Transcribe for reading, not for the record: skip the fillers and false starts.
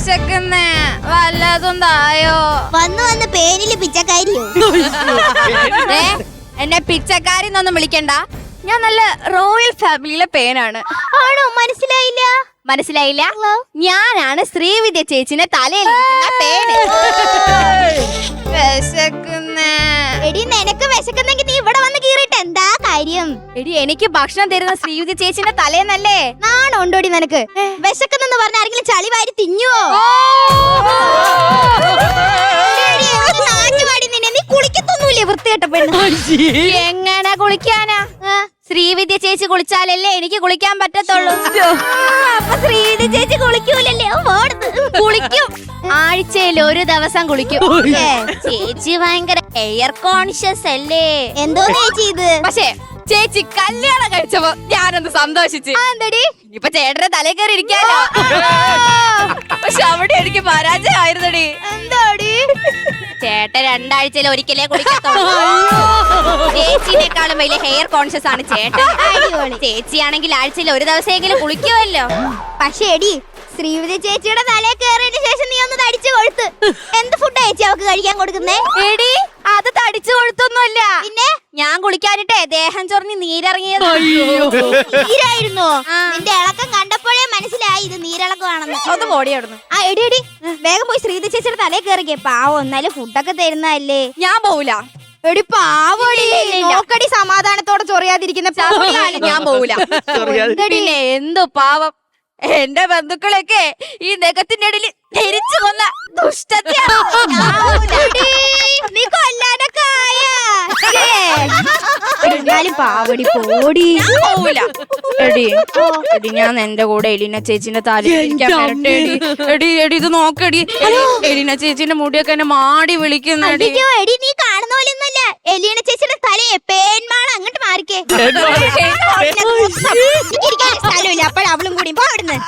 വിശക്കുന്നേ വല്ലതും തായോ. വന്ന് പേനില് പിച്ചക്കാരിയോ? എന്നെ പിച്ചക്കാരിന്നൊന്നും വിളിക്കണ്ട. ഞാൻ നല്ല റോയൽ ഫാമിലിയിലെ പേനാണ്. ആണോ? മനസ്സിലായില്ല. മനസ്സിലായില്ല? ഞാനാണ് ശ്രീവിദ്യ ചേച്ചിനെ തലയിൽ പേന്. വിശക്കുന്നേ. എടി നിനക്ക് വിശക്കുന്നെങ്കിൽ നീ ഇവിടെ വന്ന് കീറിട്ട് എന്താ കാര്യം? എടി എനിക്ക് ഭക്ഷണം തരുന്ന ശ്രീവിദ്യ ചേച്ചിന്റെ തലേന്നല്ലേ. നാണുണ്ടോടി നിനക്ക്? വിശക്കുന്നെന്ന് പറഞ്ഞ ആരെങ്കിലും ചളി വാരി തിന്നുവോ? നീ കുളിക്കത്തൊന്നുമില്ലേ വൃത്തികെട്ട പെണ്ണ്? എങ്ങനെ കുളിക്കാനാ? ശ്രീവിദ്യ ചേച്ചി കുളിച്ചാലല്ലേ എനിക്ക് കുളിക്കാൻ പറ്റത്തുള്ളൂ. അപ്പൊ ശ്രീവിദ്യ ചേച്ചി കുളിക്കൂലല്ലേ? കുളിക്കും. ആഴ്ചയിൽ ഒരു ദിവസം കുളിക്കും. ചേച്ചി ഭയങ്കര എയർ കോൺഷ്യസ് അല്ലേ? എന്തോ ചേച്ചി ഇത്? പക്ഷേ ചേച്ചി കല്യാണം കഴിച്ചപ്പോ ഞാനൊന്ന് സന്തോഷിച്ച്. ഇപ്പൊ ചേട്ടന്റെ തലേ കയറി ഇരിക്കാലോ. പക്ഷെ അവിടെ എനിക്ക് പരാജയമായിരുന്നടി. എന്താടി? ചേട്ടൻ 2 ആഴ്ചയിൽ ഒരിക്കലേ കുളിക്കത്തുള്ളൂ. ചേച്ചിനേക്കാളും വലിയ ഹെയർ കോൺഷ്യസ് ആണ് ചേട്ടൻ. ചേച്ചിയാണെങ്കിൽ ആഴ്ചയിൽ ഒരു ദിവസമെങ്കിലും കുളിക്കുമല്ലോ. പക്ഷേ എടി ശ്രീവിദ്യ ചേച്ചിയുടെ തലേ കയറിയതിനു ശേഷം നീ ഒന്ന് തടിച്ചു കൊടുത്ത്. എന്ത് ഫുഡാ ചേച്ചി അവക്ക് കഴിക്കാൻ കൊടുക്കുന്നേ? എടി അത് തടിച്ചു കൊടുത്തൊന്നുമല്ല. പിന്നെ ഞാൻ കുളിക്കാനിട്ടേ ദേഹം ചൊറിഞ്ഞ് നീരിറങ്ങിയത്. നീരായിരുന്നോ? നിന്റെ ഇളക്കം കണ്ടപ്പോഴേ മനസ്സിലായി ഇത് നീരിളക്കമാണെന്ന്. ഒന്ന് ഓടിയായിരുന്നു. ആ എടി എടി വേഗം പോയി ശ്രീവിദ്യ ചേച്ചിയുടെ തലേ കയറിക്കേ. പാവം എന്നാലും ഫുഡൊക്കെ തരുന്നതല്ലേ. ഞാൻ പോവില്ല. എടി പാവടി, നോക്കടി സമാധാനത്തോടെ ചൊറിയാതിരിക്കുന്ന. ഞാൻ പോവില്ല. പിന്നെ എന്തു പാവം എന്റെ ബന്ധുക്കളൊക്കെ ഈ നെഗത്തിന്റെ ഇടയിൽ ധരിച്ചു കൊന്ന ദുഷ്ടത്തെയാണ്. നീ കൊല്ലാനൊക്കെ പാവടി പോടി. പോവില്ല. എടി ഞാൻ എന്റെ കൂടെ എലീന ചേച്ചിന്റെ തല എടി ഇത് നോക്കടി. എലീന ചേച്ചിന്റെ മുടിയൊക്കെ എന്നെ മാടി വിളിക്കുന്നെടി. എടി നീ കാണുന്ന പോലെ ഒന്നല്ല. എലീന ചേച്ചിയുടെ തലയെ പേന്മാള അങ്ങോട്ട് മാറിക്കേ. സ്ഥലമില്ല. അപ്പോഴവളും കൂടി പോ അവിടുന്ന്.